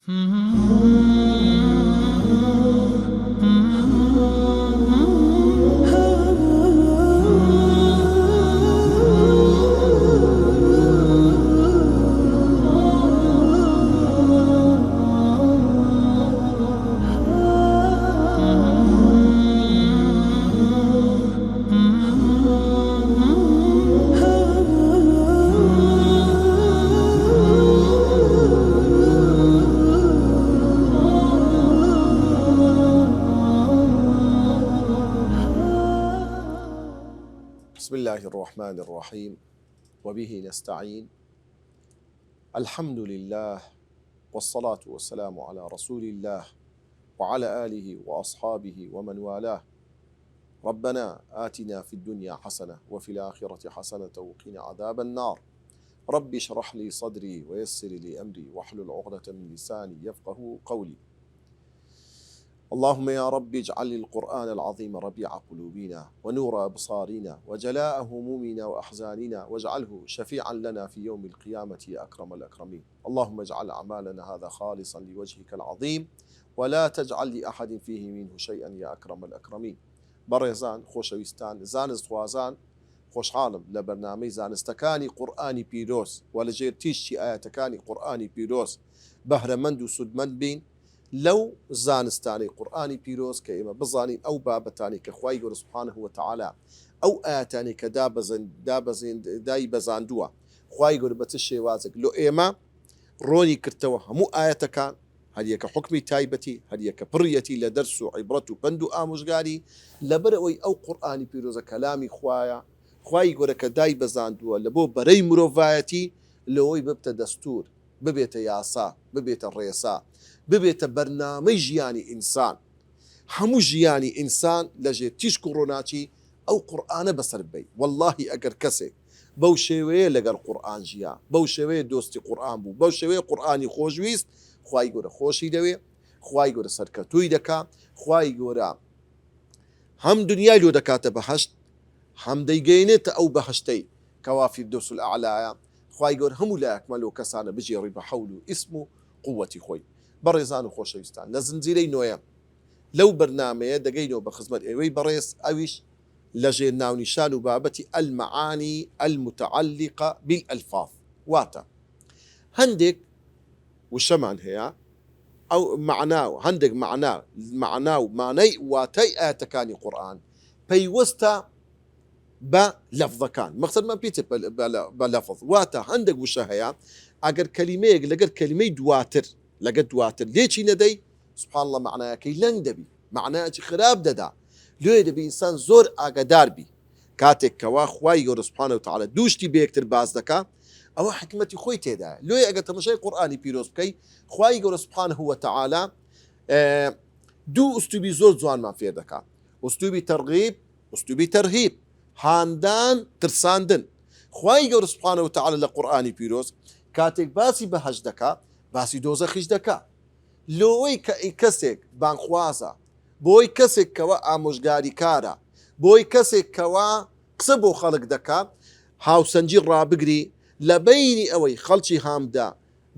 بسم الله الرحمن الرحيم وبه نستعين. الحمد لله والصلاة والسلام على رسول الله وعلى آله وأصحابه ومن والاه. ربنا آتنا في الدنيا حسنة وفي الآخرة حسنة وقنا عذاب النار. رب اشرح لي صدري ويسر لي أمري واحلل عقدة من لساني يفقه قولي. اللهم يا رب اجعل القرآن العظيم ربيع قلوبنا ونور أبصارنا وجلاء همومنا وأحزاننا، واجعله شفيعا لنا في يوم القيامة يا أكرم الأكرمين. اللهم اجعل أعمالنا هذا خالصا لوجهك العظيم ولا تجعل لأحد فيه منه شيئا يا أكرم الأكرمين. بەڕێزان خۆشەویستان، زانست خوازان، خۆشحاڵم لە بەرنامەی زانستەکانی قورئانی پیرۆز و لەژێر تیشتی ئاەتەکانی قورئانی پیرۆز بەهرەمەند و سودمەند بین لەو زانستانەی قورئانی پیرۆز کە ئێمە بزانین ئەو بابەتانی کە خوای گەورە سوبحانەهو وتەعالا ئەو ئاەتانی کە دای بەزاندووە خوای گەورە بە چ شێوازێک لۆ ئێمە ڕۆنی کردەوە هەموو ئاەتەکان، هەریەکە حکمی تایبەتی، هەریەکە پڕیەتی لە دەرس و عیبرەت و پند و ئامۆژگاری، لەبەرەوەی ئەو قورئانی پیرۆزە کەلامی خوایە، خوای گەورە کە دای بەزاندووە لە بۆ بەرەی مرۆڤایەتی لەوەی ببتە دەستور، ببێتە یاسا، ببێتە ڕێسا، ببێتە بەرنامەی ژیانی ئینسان. هەموو ژیانی ئینسان لەژێر تیشک و ڕۆناچی ئەو قورئانە بەسەر بێ. وەڵڵاهی ئەگەر کەسێک بەو شێوەیە لەگەڵ قورئان ژیا، بەو شێوەیە دۆستی قورئان بوو، بەو شێوەیە قورئانی خۆشویست، خوای گەورە خۆشی دەوێ، خوای گەورە سەرکەوتووی دەکا، خوای گەورە هەم دنیای لۆ دەکاتە بەهەشت، هەم دەیگەێنێتە ئەو بەهەشتەی کەوا فیردەوس الئەعلایە. خوای گەورە هەموو لایەکمە لەو کەسانە بژێڕی بە حەول و ئیسم و قووەتی خۆی. بەڕێزان و خۆشەویستان، لە زنجیرەی نۆیەم لەو بەرنامەیە دەگەینەوە بە خزمەت ئێوەی بەڕێز، ئەویش لەژێر ناونیشان و بابەتی ئەلمەعانی ئەلمتەعەلیقە بالئەلفاظ، واتە هەندێک وشەمان هەیە ئەو معناە و هەندێک معنا و مانای واتای ئاەتەکانی قورئان پەیوەستە بە لەفظەکان. مەقسەدمان پێچێ بە لەفظ، واتە هەندێک وشە هەیە ئەگەر کەلیمەیەک لەگەر کەلیمەی دواتر لێچی نەدەی سوبحان الله معنایەکەی لەنگ دەبی، معنایەکی خراپ دەدا، لێ دەبی ئینسان زۆر ئاگادار بی. کاتێک کەوا خوای گەورە سوبحانەهو وتەعالا دووشتی بە یەکتر باز دەکا، ئەوە حکمەتی خۆی تێدایە. لێ ئەگەر تەماشای قورئانی پیرۆز بکەی، خوای گەورە سوبحانەهو وتەعالا دوو ئوستوبی زۆر جوانمان فێر دەکات، ئوستوبی تەرغیب، ئوستوبی تەرهیب، هاندان، ترساندن. خوای گەورە سوبحانەهو وتەعالا لە قورئانی پیرۆز کاتێک باسی بەهەشت دەکا، باسی دۆزەخیش دەکا. لۆی کە کەسێک بانخوازە، بۆی کەسێک کەوە ئامۆژگاری کارە، بۆی کەسێک کەوا قسە بۆ خەڵک دەکا، هاوسەنجی ڕابگری لە بەینی ئەوەی خەڵکی هامدا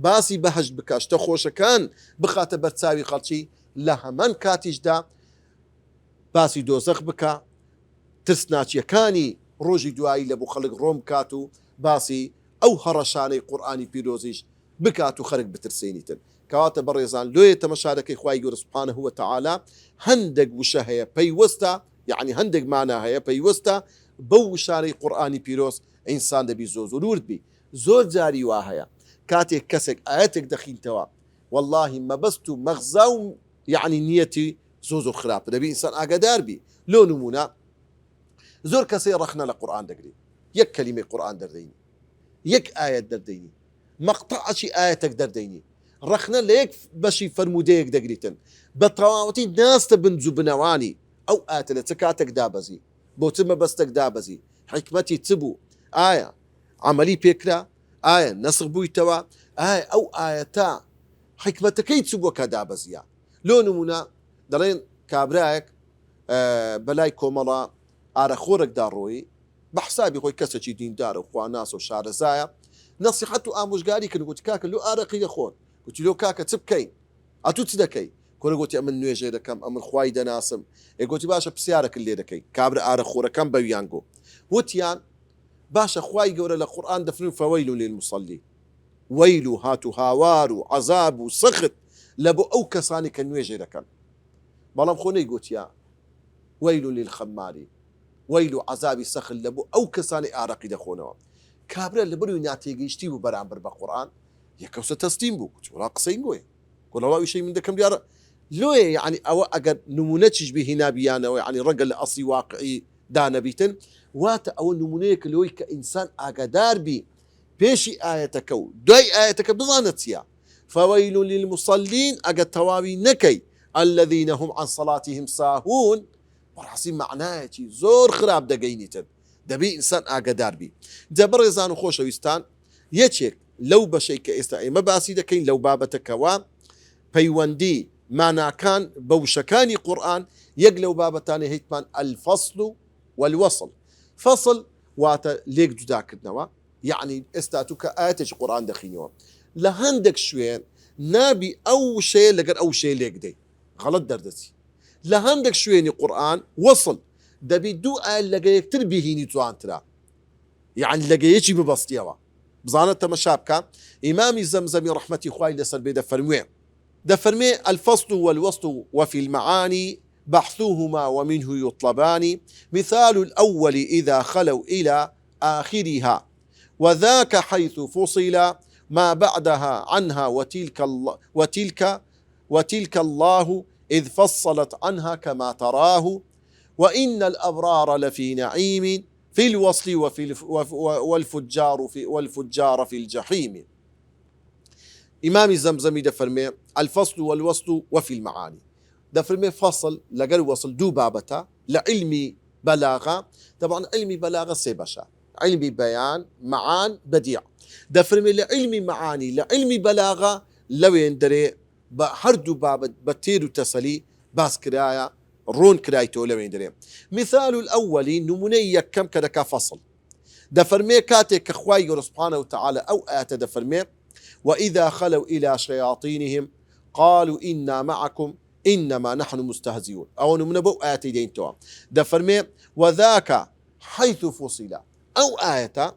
باسی بەهەشت بکە، شتە خۆشەکان بخاتە بەرچاوی خەڵکی، لە هەمان کاتیشدا باسی دۆزەخ بکە، ترسناچیەکانی ڕۆژی دوایی لە بۆ خەڵک ڕۆم بکات و باسی ئەو هەڕەشانەی قورئانی پیرۆزیش بکات و خەڵک بترسێنیتن. کەواتە بەڕێزان لۆیە تەمەشارەکەی خوای گەورە سوبحانەهو وتەعالا هەندێک وشە هەیە پەیوەستە، یعنی هەندێک مانا هەیە پەیوەستە بەو وشانەی قورئانی پیرۆز ئینسان دەبی زۆر ورد بی. زۆر جاری وا هەیە کاتێک کەسێک ئاەتێک دەخینتەوە، وەڵڵاهی مەبەست و مەغزا و یعنی نیەتی زۆر خراپە، دەبی ئینسان ئاگادار بی. لۆ نمونە زۆر کەسەی ڕەخنە لە قورئان دەگری، یەک کەلیمەی قورئان دەردەینی، یەک ئاەت دەردەینی، مەقتەعێکی ئاەتێک دەردەینی، ڕەخنە لە یەک بەشی فەرمودەیەک دەگریتن، بە تەواوەتی ناستە بنج و بنەوانی ئەو ئاەتە لە چ کاتێک دابەزی، بۆ چ مەبەستێک دابەزی، حکمەتی چ بوو، ئایا عملی پێکرا، ئایا نەسخ بوویتەوە، ئایا ئەو ئاەتە حکمەتەکەی چ بووە کە دابەزیە. لۆ نمونە دەڵێن کابرایەک بەلای کۆمەڵە ئارەخۆرێکدا ڕۆی بە حسابی خۆی کەسێکی دیندارە و خواناسە و شارەزایە، نەسیحەت و ئامۆژگاری کرد، گوتی کاکە لۆ ئارەقی دەخۆن، وتی لۆ کاکە چ بکەین ئەتوو چ دەکەی کۆرە گوتی ئەمن نوێژێ دەکەم ئەمن خوای دەناسم گوتی باشە پرسیارەکە لێ دەکەی کابرا ئارەخۆرەکەم بەویان گۆ وتیان باشە خوای گەورە لە قورئان دەفرن فەوەیل للمصلی وەیل و هات و هاوار و عەزاب و سەخت لە بۆ ئەو کەسانی کە نوێژێ دەکەن بەڵام خۆ نەیگوتیە وەیل للخەماری وەیل و عەزابی سەخت لە بۆ ئەو کەسانی ئارەقی دەخۆنەوە کابرا لە بەروی ناتێگەیشتی بوو بەرامبەر بە قورئان یەکەوسە تەستیم بوو وڵا قسەی گۆیە کۆڵەوا ویشەی من دەکەم دیارە لۆیە یعنی ئەوە ئەگەر نمونە چیش بهێنا بیانەوە یعنی ڕەنگە لە ئەسڵی واقعی دانەبیتن واتە ئەوە نمونەیەکە لەوەی کە ئینسان ئاگادار بی پێشی ئاەتەکە و دوای ئاەتەکە بزانێت چییە فەوەیل للمصلین ئەگەر تەواوی نەکەی الذين هم عن صلاتهم ساهون بەڕاستی معنایەکی زۆر خراپ دەگەینیتر دەبێ ئینسان ئاگادار بی جا بەڕێزان و خۆشەویستان یەکێک لەو بەشەی کە ئێستا ئێمە باسی دەکەین لەو بابەتەکەوە پەیوەندی ماناکان بە وشەکانی قورئان یەک لەو بابەتانە هیتمان الفەصل والوەصل فەصل واتە لێک جوداکردنەوە یعنی ئێستا تو کە ئاەتێکی قورئان دەخینەوە لە هەندێک شوێن نابی ئەو شەیە لەگەر ئەو شەیە لێک دەی غەڵەت دەردەچی لە هەندێک شوێنی قورئان وەصل دەبی دوو ئاەت لەگە یەکتر بهینی جوانترا یعنی لەگەیەکی ببەستیەوە بزانە تەمەشا بکە ئیمامی زەمزەمی ڕەحمەتی خوای لەسەر بێ دەفەرمێ الفصل والوسط وفي المعاني بحثوهما ومنه يطلبان مثال الأول إذا خلوا إلى آخرها وذاك حيث فصل ما بعدها عنها وتلك الله إذ فصلت عنها كما تراه وإن الأبرار لفي نعيم في الوصل والفجار في الجحيم إمامي زمزمي دفرمي الفصل والوصل وفي المعاني دفرمي فصل لقل وصل دو بابتا لعلمي بلاغة طبعا علمي بلاغة سيبشا علمي بيان معان بديع دفرمي لعلمي معاني لعلمي بلاغة لوين دري بحردو بابت بتيرو تسلي باس كرايا رون كرايتو لوين دري مثال الأول نموني كم كدكا فصل دفرمي كاتك خواي سبحانه وتعالى أو آت دفرمي وإذا خلوا إلى شياطينهم قالوا إنا معكم إنما نحن مستهزئون أو نمنبو آتي دين توا دفرمي وذاك حيث فصل أو آية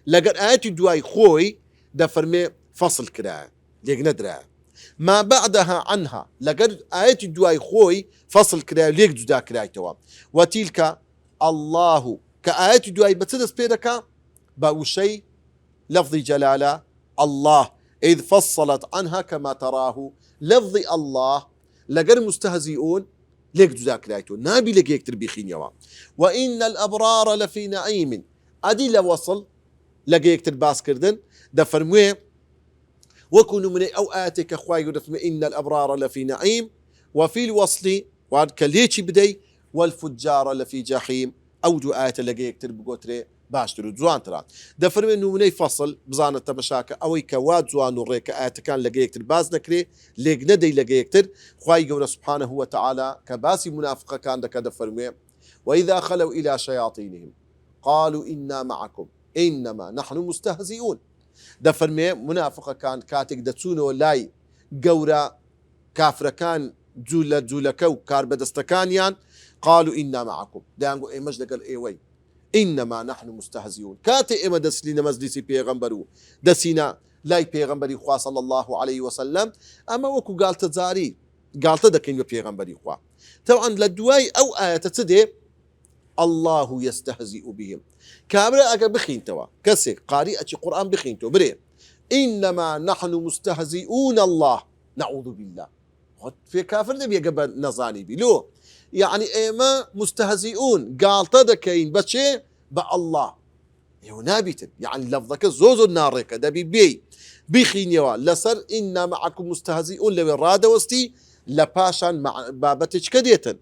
لقد آية دواي خوي دفرمي فصل كراء ليق ندرا ما بعدها عنها لقد آية دواي خوي فصل كراء ليق جدا كراء توا وتلك الله كآية دواي بتسدس بيدك باوشي لفظ جلالة الله إذ فصلت عنها كما تراه لفظ الله لقر مستهزئون ليك جزاك رايتو نابي لك يكتر بيخين يوا وإن الأبرار لفي نعيم أدي لوصل لقى يكتر باس كردن دفرموه وكونوا من أو آتك أخواي ودفم إن الأبرار لفي نعيم وفي الوصل وعد كليتي بدي والفجار لفي جحيم أو دو آية لقى يكتر بقوتري باشتر جوان ترى دفرمي نموني فصل بزانة تمشاكة أوي كواد جوان وريك آتكان لقى يكتر باز نكري ليق ندي لقى يكتر خواي قول سبحانه وتعالى كباسي منافقة كان دك دفرمي وإذا خلوا إلى شياطينهم قالوا إنا معكم إنما نحن مستهزئون دفرمي منافقة كان كاتك دتسونو لاي قورا كافر كان جولكو كاربدستكانيان قالوا إنا معكم دانقو إيه مجد قال إيه وي إنما نحن مستهزئون كاتي إما دسلين مزلسي بيغمبرو دسينا لاي بيغمبري خواه صلى الله عليه وسلم أما وكو قال تزاري قال تدكين بيغمبري خواه طبعا لدواي أو آية تدي الله يستهزئ بهم كابرا أكا بخين توا كسي قارئة قرآن بخين تو بري إنما نحن مستهزئون الله نعوذ بالله في كافر نبي قبل نظاني بلو يعني إما مستهزئون قال تدكين بشي بالله يونابيت يعني لفظك زوزو النارك دبي بخين يوا لسر إن معكم مستهزئون لو الرادة وستي لباشان مع بابتش كديتن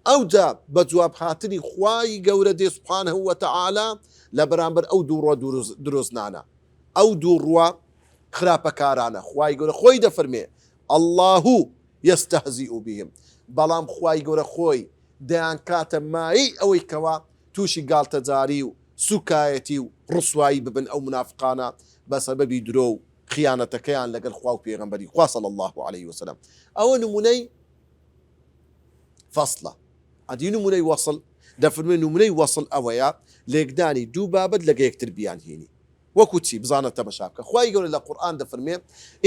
أو جاب بجواب هاتني خواي قولدي سبحانه وتعالى لبرامبر أو دروزنانا أو دوروا خرابة كارانا خواي قول خوي دفرمي الله يستهزئ بهم بلام خواي قول خوي ديان كاتم ماي أو كوا توشي قال تزاري سكايتي ورسواي ببن أو منافقانا بسبب درو خیانەتەکەیان لەگەڵ خوا و پێغەمبەری خوا صلی الله عليه وسلم. ئەوە نمونەی فەصلە. ئەدی نمونەی وەصل دەفەرمێ نمونەی وەصل ئەوەیە لێکدانی دوو بابەت لەگە یەکتر بیانهێنی. وەکو چی بزانە تەمەشا بکە. خوای گەورە لە قورئان دەفەرمێ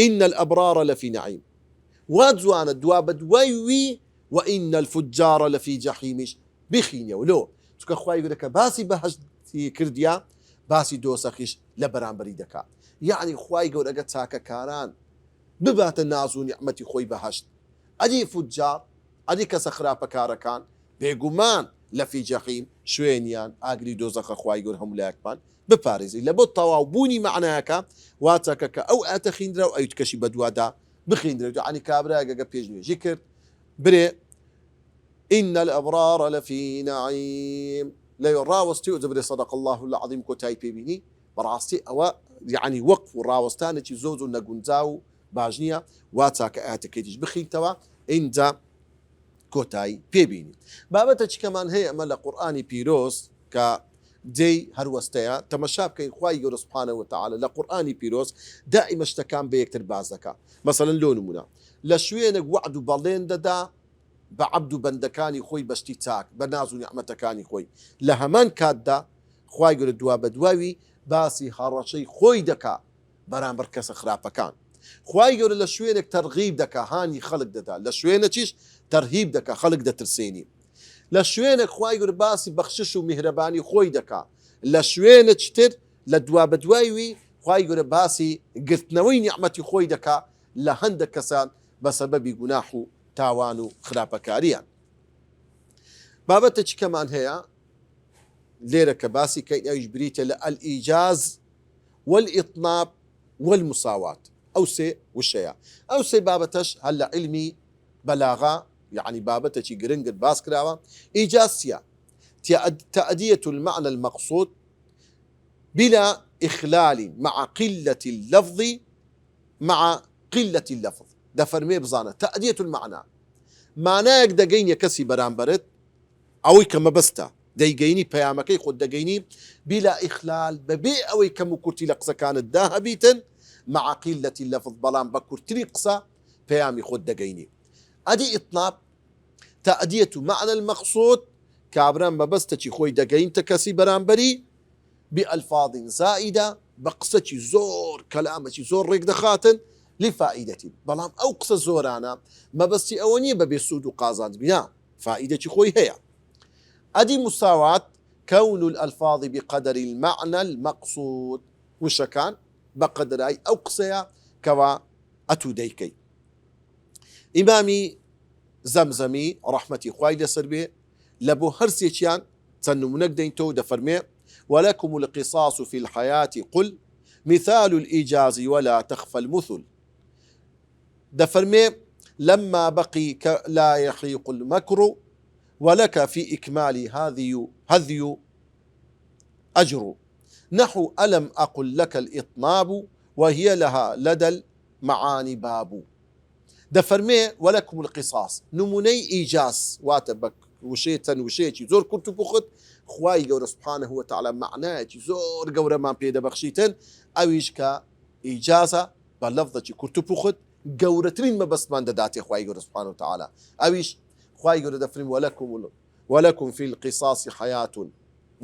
ئین الأبرار لەفی نەعیم، وا جوانە دوا بە دوای وی وئین الفجار لەفی جەحیمیش بخینەوە لۆ، چونکە خوای گەورە کە باسی بەهەشتی کردیا باسی دۆسەخیش لە بەرامبەری دەکات. یعنی خوای گەورە ئەگە چاکەکاران بباتە ناز و نیعمەتی خۆی بەهەشت، ئەدی فجار ئەدی کەسە خراپەکارەکان بێگومان لەفی جەحیم شوێنیان ئاگری دۆزەخە خوای گەورە هەموو لایەکمان بپارێزی. لە بۆ تەواوبوونی معنایەکە واتەکە کە ئەو ئاتە خیندرا و ئەوت کەشی بەدوادا بخیندرێت. عنی کابراگەگە پێشنوێژی کرد برێ ئین الأبرار لەفی نەعیم لەوێ ڕاوەستی و دەبرێ صدق الله العظیم کۆتایی پێبینی. بەڕاستی ئەوە یعنی وەقف و ڕاوەستانێکی زۆر زۆر نەگونجا و باش نییە، وا چاکە ئاەتەکەیتیش بخینتەوە ئینجا کۆتایی پێبینی. بابەتە چکەمان هەیە ئەمە لە قورئانی پیرۆز کە دەی هەروەستەیە تەمەشا بکەین خوای گەورە سوبحانە وتەعالە لە قورئانی پیرۆز دائیمە شتەکان بە یەکتر باز دەکات. مەسەڵەن لۆ نمونە لە شوێنێک وعد و بەڵێن دەدا بە عەبد و بەندەکانی خۆی بەشتی چاک بە ناز و نیعمەتەکانی خۆی، لە هەمان کاتدا خوای گەورە دوا بە دواوی باسی هەڕەشەی خۆی دەکا بەرامبەر کەسە خراپەکان. خوای گەورە لە شوێنێک تەرغیب دەکا هانی خەڵک دەدا، لە شوێنە چیش تەرهیب دەکا خەڵک دەترسێنی، لە شوێنێک خوای گەورە باسی بەخشش و میهرەبانی خۆی دەکا، لە شوێنە چتر لە دوا بە دوایوی خوای گەورە باسی گرتنەوەی نیعمەتی خۆی دەکا لە هەندێک کەسان بە سەبەبی گوناح و تاوان و خراپەکاریان. بابەتە چکەمان هەیە لێرە کە باسی کەین ئەویش بریتە لە ئەلئیجاز والئیطناب والمساوات. ئەو سێ وشەیە. ئەو سێ بابەتەش هەل لە علمی بەلاغا يعني بابەتێکی گرنگت باس کراوە. ئیجاز چییە؟ تأدية المعنى المقصود بلا إخلال مع قلة اللفظ مع قلة اللفظ. دەفەرمێ بزانە تأدية المعنى مانایەک دەگەینە کەسی بەرامبەرت ئەوەی کە مەبەستە دەیگەینی پەیامەکەی خۆت دەگەینی بلا ئیخلال بەبێ ئەوەی کەم و کورتی لە قسەکانت داهەبیتن مع قلة اللفظ بەڵام بە کورتتری قسە پەیامی خۆت دەگەینی. ئەدی ئیطناب تأدية معنى المقصود کابران بەبەستەی خۆی دەگەینتە کەسی بەرامبەری بألفاظ زائدة بقسەی زۆر کەلامەی زۆر ڕێک دەخاتن لفائدەتی، بەڵام ئەو قسە زۆرانە مەبەستی ئەوە نییە بەبێ سوود و قازانجبیە فائدەی خۆی هەیە. ئەدی مساوات كون الألفاظ بقدر المعنى المقصود وشەکان بە قەدرای ئەو قسەیە کەوا ئەتوو دەیکەی. ئیمامی زەمزەمی ڕەحمەتی خوای لەسەر بێ لە بۆ هەرسێکیان چەند نمونەک دەینتەوە دەفەرمێ ولكم القصاص في الحياة قل مثال الإيجاز ولا تخفى المثل. دەفەرمێ لما بقي لا يحيق المكر ولك في إكمال هذي أجر نحو ألم أقل لك الإطناب وهي لها لدى المعاني باب. دەفەرمێ ولكم القصاص نمونەی ئیجاز واتە بە وشێتەن وشەیەکی زۆر کورت و پوخت خوای گەورە سوبحانه وتەعالا معنایەکی زۆر گەورەمان پێ دەبەخشیتن ئەویش کە ئیجازە بە لەفظێکی کورت و پوخت گەورەترین مەبەستمان دەداتێ خوای گەورە سوبحانه وتەعالا. ئەویش خوای گەورە دەفەرمێ ولكم في القصاص حياة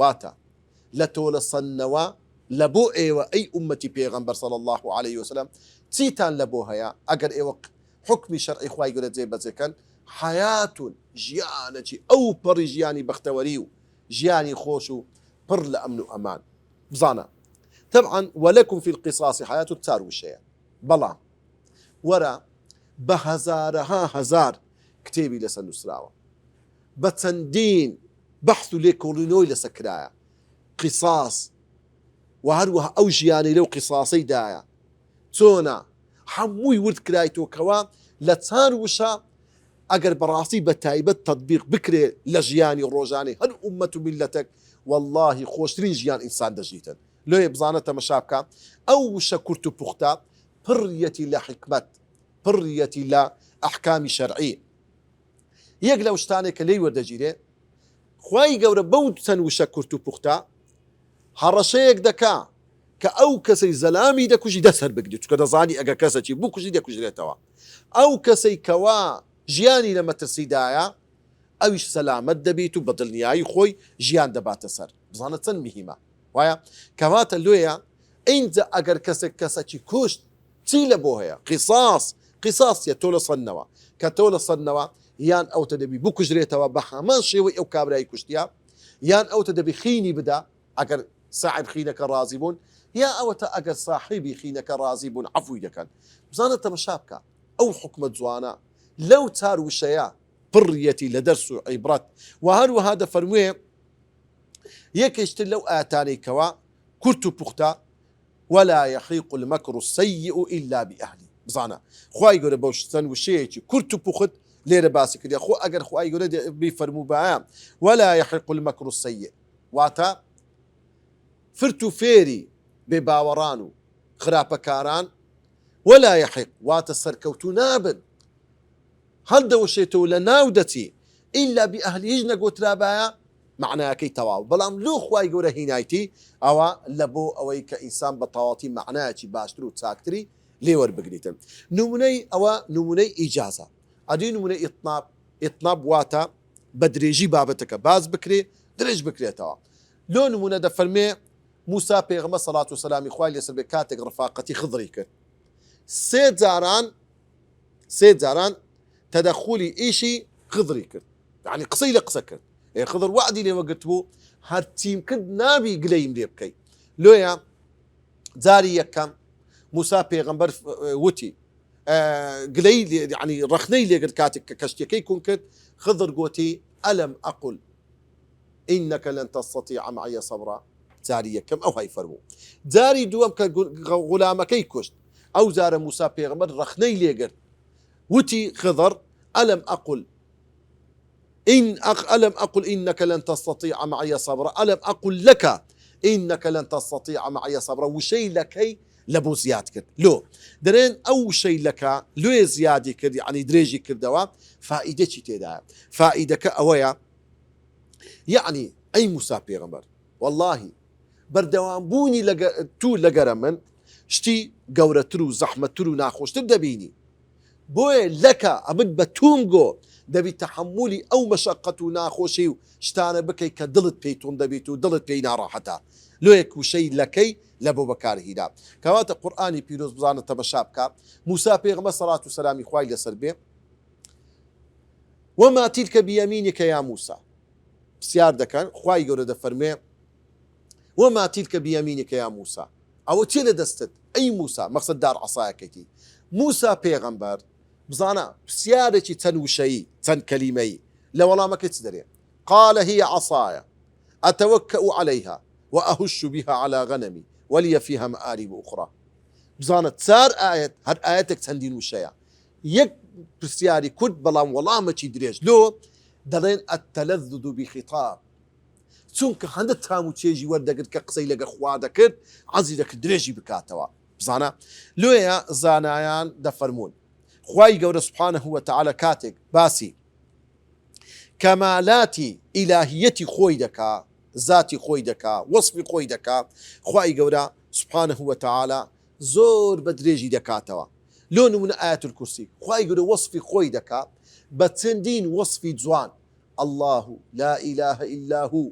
واتە لە تۆلە سەنەوە لە بۆ ئێوە ئەی ئومەتی پێغەمبەر صلی الله عليه وسلم چیتان لە بۆ هەیە ئەگەر ئێوە حکمی شەرعی خوای گەورە جێبەجێکەن حیاتون ژیانێکی ئەو پەڕی ژیانی بەختەوەری و ژیانی خۆش و پڕ لە ئەمن و ئەمان. بزانە طبعا ولكم في القصاص حياة چار وشەیە، بەڵام وەرە بە هەزارەها هەزار کتێبی لەسەر نووسراوە بە چەندین بەحث و لێکۆڵینەوەی لەسەر کرایە قیساس و هەروەها ئەو ژیانی لەو قیساسەیدایە چۆنە هەمووی ورد کرایتۆکەوە لە چار وشە ئەگەر بەڕاستی بە تایبەت تەطبیق بکرێ لە ژیانی ڕۆژانەی هەر ئومەت و میلەتێک واللهی خۆشترین ژیان ئینسان دەژیتن. لێ بزانە تەمەشا بکە ئەو وشە کورت و پوختە پڕیەتی لە حکمت پڕیەتی لە ئەحکامی شەرعی. یەک لەو شتانێک کە لێی وەردەگیرێ خوای گەورە بەو چەند وشە کورت و پوختە هەڕەشەیەک دەکا کە ئەو کەسەی زەلامی دەکوژی دەست هەر بگریت چکە دەزانی ئەگە کەسێکی بکوژی دەکوژرێتەوە ئەو کەسەی کەوا ژیانی لە مەترسیدایە ئەویش سەلامەت دەبێت و بە دڵنیایی خۆی ژیان دەباتە سەر بزانە چەند میهمە وایە کەواتە لێیە ئینجا ئەگەر کەسێک کەسێکی کوشت چی لە بۆ هەیە قیساسیە تۆ لە سەرنەوە کە تۆ لە سەرنەوە یان ئەوتە دەبی بکوژرێتەوە بە هەمان شێوەی ئەو کابرایی کوشتیا یان ئەوتە دەبی خینی بدا ئەگەر ساحب خینەکە ڕازی بوون یا ئەوەتە ئەگەر صاحبی خینەکە ڕازی بوون عەفوی دەکەن بزانە تەماشا بکە ئەو حکومە جوانە لەو تاروشەیە پڕیەتی لە دەرس و عیبرەت و هەروەها دەفەرموێ یەکێشتر لەو ئاەتانەی کەوا کورت و پوختە ولا يحيق المكر السيء إلا بأهله بزانە خوای گەورە بەو چەند وشەیەکی کورت و پوخت لێرە باسی کردیا خۆ ئەگەر خوای گەورە بیفەرموو بایە ولا يحيق المكر السيء واتە فرت و فێری بێباوەڕان و خراپەکاران ولا يحيق واتە سەرکەوتوو نابن هەڵدەوەشێتەوە لە ناو دەچی ئیلا بئەهلی هیچ نەگۆترابایە معناەکەی تەواو بەڵام لۆ خوای گەورە هینایەتی ئەوە لە بۆ ئەوەی کە ئینسان بە تەواوەتی معنایەکی باشتر و چاکتری لێوەربگریتن نمونەی ئەوە نمونەی ئیجازە ئەدوی نمونەی ئیطناب واتە بە درێژی بابەتەکە باز بکرێ درێژ بکرێتەوە لۆ نمونە دەفەرمێ موسا پێغەمبەر سەڵات و سەلامی خوای لەسەر بێ کاتێک ڕفاقەتی خضری کرد سێ جاران تەدەخولی ئیشی خضری کرد یعنی قسەی لە قسە کرد خضر وعدی لێوە گرتبوو هەر تیم کرد نابی گلەیم لێ بکەیت لۆیە جاری یەکەم موسا پێغەمبەر وتی گلەی یعنی ڕەخنەی لێگرت کاتێک کە کەشتەکەی کون کرد خضر گوتی ئەلەم ئەقول إنك لن تستطيع معي صبرا جاری یەکەم ئەو های فەرموو جاری دووەم کە غولامەکەی کوشت ئەو جارە موسا پێغەمبەر ڕەخنەی لێگرت وتی خضر ألم أقل إنك لن تستطيع معي صبرا ألم أقل لك إنك لن تستطيع معي صبرا وشي لكي لبو زياد كرد لو درين أو شي لك لو زيادي كرد يعني دريجي كردوا فائدة چي تيدا فائدة أويا يعني أي موسى بيغمبر والله بردوان بوني تو لقرا من شتي قورة ترو زحمة ترو ناخوش تبدأ بيني بوي لك أبد بتومغو دەبی تحملی ئەو مەشەقەت و ناخۆشی و شتانە بکەی کە دڵت پێی تۆن دەبێت و دڵت پێی ناڕاحەتە لۆیەک وشەی لەکەی لە بۆ بەکارهیدا کەواتە قورئانی پیرۆز بزانە تەمەشا بکە موسا پێغەمبەر سەڵات و سەلامی خوای لەسەر بێ وما تلك بيمينك يا موسى پرسیار دەکەن خوای گەورە دەفەرمێ وما تلك بيمينك يا موسى ئەوە چێ لە دەستت ئەی موسا مەقسەد دار عەسایەکەیتی موسا پێغەمبەر بزانە پرسیارێکی چەند وشەیی چەند کەلیمەیی لە وەڵامەکەی چ دەرێ قال هي عصايا أتوكأ عليها وأهش بها على غنمي ولي فيها مآرب أخرى بزانە چار ئاەت هەر ئاەتێک چەندین وشەیە یەک پرسیاری کورد بەڵام وەڵامەکی درێژ لۆ دەڵێن التلذذ بخطاب چونکە هەندە تام و چێژی وەردەگرت کە قسەی لەگە خوا دەکرد عەزی دەکرد درێژی بکاتەوە بزانە لۆیە زانایان دەفەرمون خوای گەورە سبحانه وتعالى کاتێک باسی کەمالاتی ئیلاهیەتی خۆی دەکا ذاتی خۆی دەکا وەصفی خۆی دەکا خوای گەورە سبحانه وتعالى زۆر بە درێژی دەکاتەوە لۆ نمونە ئاەت الکورسی خوای گەورە وەصفی خۆی دەکا بە چەندین وەصفی جوان الله لا إله إلا هو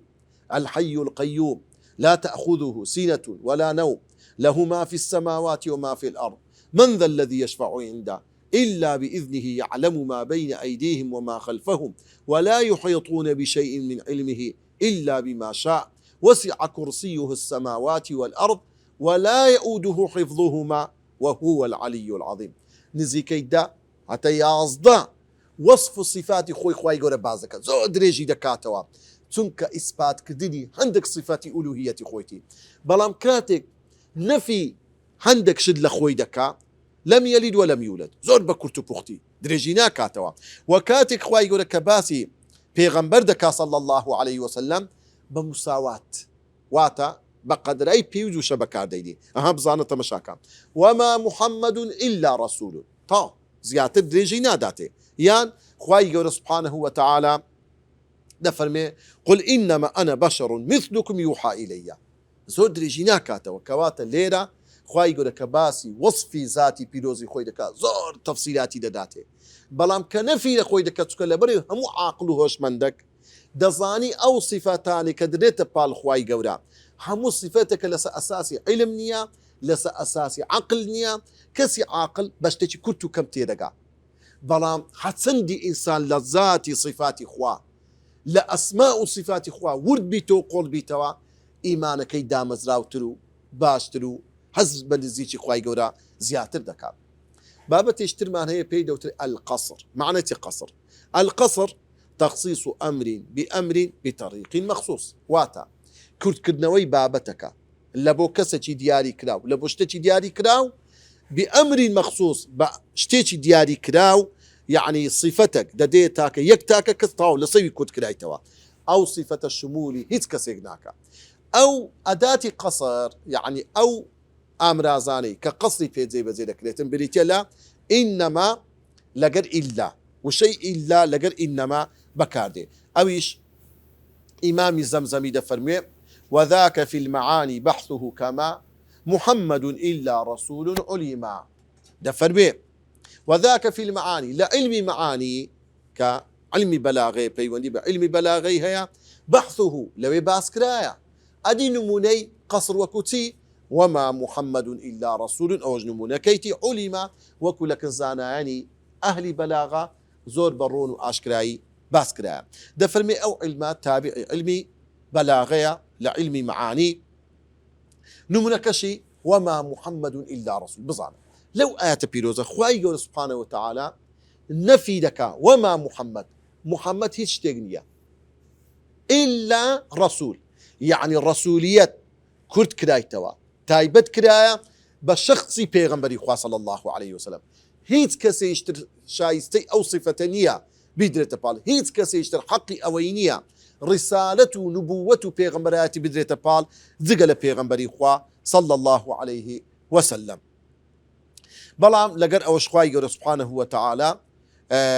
الحي القيوم لا تأخذه سنة ولا نوم له ما في السماوات وما في الأرض من ذا الذي يشفع عنده إلا بإذنه يعلم ما بين أيديهم وما خلفهم ولا يحيطون بشيء من علمه إلا بما شاء وسع كرسيه السماوات والأرض ولا يؤوده حفظهما وهو العلي العظيم نزيكي دا حتى يازدا وصف الصفات خوي گەورە بازەکە زۆر درێژی دەکاتەوە چونکە ئیسپات کردنی هەندێک صفاتی ئولوهیەتی خۆیتی بەڵام کاتێک نەفی هەندێک شت لە خۆی دەکا لم يلد ولم يولد زۆر بە کورت و پوختی درێژی ناکاتەوە و کاتێک خوای گەورە کە باسی پێغەمبەر دەکا صلی الله عليه وسلم بە مساوات واتە بە قەدرای پێوز و شە بەکاردەیدی ئەها بزانە تەمەشاکە وما محمد إلا رسول تا زیاتر درێژی ناداتێ یان خوای گەورە سبحانه وتعالى دەفەرمێ قل إنما أنا بشر مثلكم يوحى إلي زۆر درێژی ناکاتەوە کەواتە لێرە خوای گەورە کە باسی وەصفی ذاتی پیرۆزی خۆی دەکات زۆر تەفسیلاتی دەداتێ بەڵام کە نەفی لە خۆی دەکات چکە لەبەر هەموو عاقل و هۆشمەندەک دەزانی ئەو صیفەتانی کە دەرێتە پاڵ خوای گەورە هەموو صیفەتێکە لەسەر ئەساسی علم نییە لەسەر ئەساسی عقل نییە کەسی عاقل بە شتێکی کورت و کەم تێدەگا بەڵام حەچەندی ئینسان لە ذاتی صیفاتی خوا لە ئەسما و صیفاتی خوا ورد بیتەوە قۆڵ بیتەوە ئیمانەکەی دامەزراوتر و باشتر و حەز بە نزیکی خوای گەورە زیاتر دەکات بابەتێشترمان هەیە پێی دەوتر القصر معنەتی قصر القصر تخصيص أمر بأمر بطريق مخصوص واتا کورتکردنەوەی بابەتەکە لە بۆ کەسێکی دیاری کراو لە بۆ شتێکی دیاری کراو بأمر مخصوص بە شتێکی دیاری کراو يعني صفتك دەدێت تاکە یەک تاکە کەس تاو لە سەوی کورت کرایتەوە ئەو صفتە شمولی هیچ کەسێک ناکە ئەو ئەداتی قەسەر يعني ئەو ئامرازانەی کە قەسری پێجێ بەجێ دەکرێتن بریتە لە ئینەما لەگەر ئیلا وشەی ئیلا لەگەر ئینەما بەکاردێ ئەویش ئیمامی زەمزەمی دەفەرموێ وذاك في المعاني بحثه كما محمد إلا رسول علما دەفەرموێ وذاك في المعاني لعلم معاني كعلم بلاغي بيوندي بعلم بلاغي هيا بحثه لو باسكرايا أدي نموني قصر وكتي وما محمد إلا رسول أو نمونة كيتي علما وكلك الزاناني أهل بلاغة زور برون وأشكراي باسكرايا دفرمي أو علمات تابع علمي بلاغية لعلم معاني نمونة كشي وما محمد إلا رسول بزعنا لو آيات بيروزة خواهي قول سبحانه وتعالى نفي دكا وما محمد هيش تغنية إلا رسول يعني الرسوليات كرت كرايتوا تايبت كرايا بشخصي بيغمبري خواه صلى الله عليه وسلم هيت كسي يشتر شايستي أو صفتنية بدرة بال هيت كسي يشتر حقي أوينية رسالته نبوته بيغمبراتي بدرة بال ذقل بيغمبري خواه صلى الله عليه وسلم بلام لقر أوش خواهي قرر سبحانه وتعالى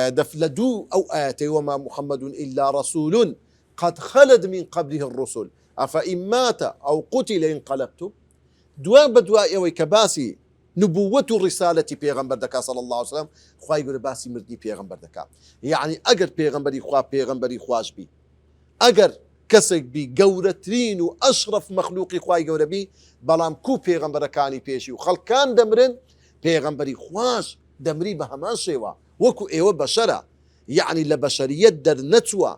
دفلدو أو آتي وما محمد إلا رسول قد خلد من قبله الرسل أفإن مات أو قتل انقلبتم دواء بدواء يوي كباسي نبوة الرسالة بيغمبر دكا صلى الله عليه وسلم خواهي قرر باسي مردني بيغمبر دكا يعني أجر بيغمبري خواش بي أجر كسك بي قورترين وأشرف مخلوقي خواهي قرر بي بلام كو بيغمبر كاني بيشي وخلق كان دمرن پێغەمبەری خوش دەمری بە هەمان شێوە وەکو ئێوە بەشەرە یعنی لە بەشەریەت دەرنەچووە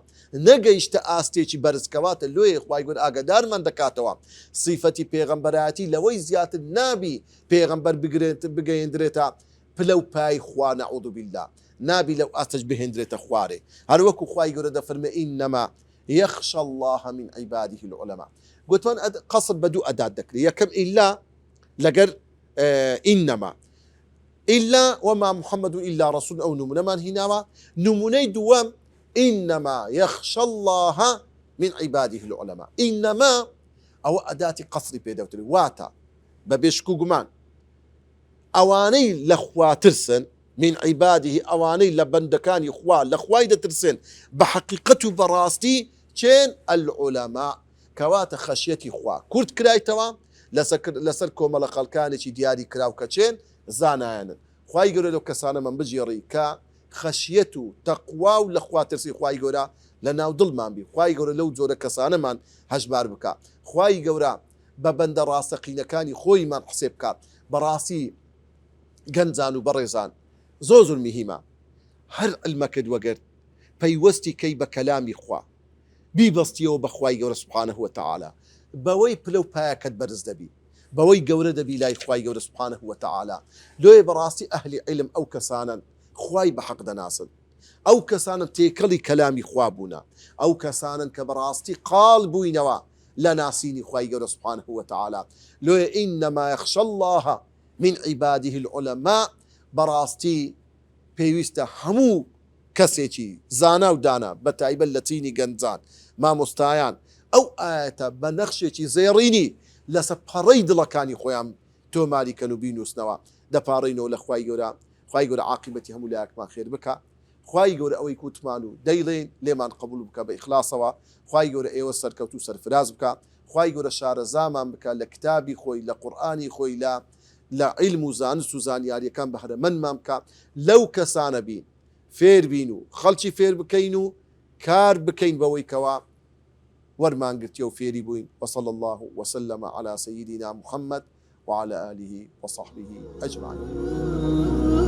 نەگەیشتە ئاستێکی بەرزکەواتە لۆیە خوای گەورە ئاگادارمان دەکاتەوە سیفەتی پێغەمبەرایەتی لەوەی زیاتر نابی پێغەمبەر بگەیەندرێتە پلە و پای خوا نەعوذ بالله نابی لەو ئاستەش بهێندرێتە خوارێ هەر وەکو خوای گەورە دەفەرمێ ئینەما يخشى الله من عباده العلماء گوتمان قەسر بە دوو ئەدات دەکرێت یەکەم ئیلا لەگەر ئینەما إلا وما محمد إلا رسول أو نمونة من هناما نموني دوام إنما يخشى الله من عباده العلماء إنما أو أداة قصر بيدوتري واتا ببشكو قمان أواني لخوا ترسن من عباده أواني لبندكان إخوان لخوايدة ترسن بحقيقته براستي كين العلماء كوات خشيتي إخوان كرت كرايتوا لسر كومل خلقاني دياري كراو كتشين زانایانن خوای گەورە لەو کەسانە من بژێڕی کە خەشیەت و تەقوا و لە خوا ترسی خوای گەورە لە ناو دڵمان بی خوای گەورە لەو جۆرە کەسانەمان هەژبار بکە خوای گەورە بە بەندە ڕاستەقینەکانی خۆیمان حسێب بکات بەڕاستی گەنجان و بەڕێزان زۆر میهمە هەر علمەکەت وەگرت پەیوەستی کەی بە کەلامی خوا بیبەستیەوە بە خوای گەورە سوبحانەه وتەعالا بەوەی پلە و پایەکەت بەرز دەبی بەوەی گەورە دەبی لای خوای گەورە سوبحانەه وتەعالا لۆیە بەڕاستی ئەهلی عیلم ئەو کەسانن خوای بە حەق دەناسن ئەو کەسانن تێکەڵی کەلامی خوا بوونە ئەو کەسانن کە بەڕاستی قاڵ بووینەوە لە ناسینی خوای گەورە سوبحانەه وتەعالا لۆیە ئینەما یەخشە الله من عباده العلماء بەڕاستی پێویستە هەموو کەسێکی زانا و دانا بە تایبەت لە چینی گەنجان مامۆستایان ئەو ئاەتە بە نەخشێکی زێڕینی لەسەر پەڕەی دڵەکانی خۆیان تۆماریکەن و بینووسنەوە دەپاڕینەوە لە خوای گەورە عاقبەتی هەموو لایەکمان خێر بکە خوای گەورە ئەوەی کوتمان و دەیڵێن لێمان قبول بکە بە ئیخلاسەوە خوای گەورە ئێوە سەرکەوت و سەرفراز بکە خوای گەورە شارەزامان بکە لە کتابی خۆی لە قورئانی خۆی لە عیلم و زانست و زانیاریەکان بەهرەمەندمان بکە لەو کەسانە بین فێر بین و خەڵکی فێر بکەین و کار بکەین بەوەی کەوا وەرمانگرتیە و فێری بووین. وصلى الله وسلم على سيدنا محمد وعلى آله وصحبه أجمعين.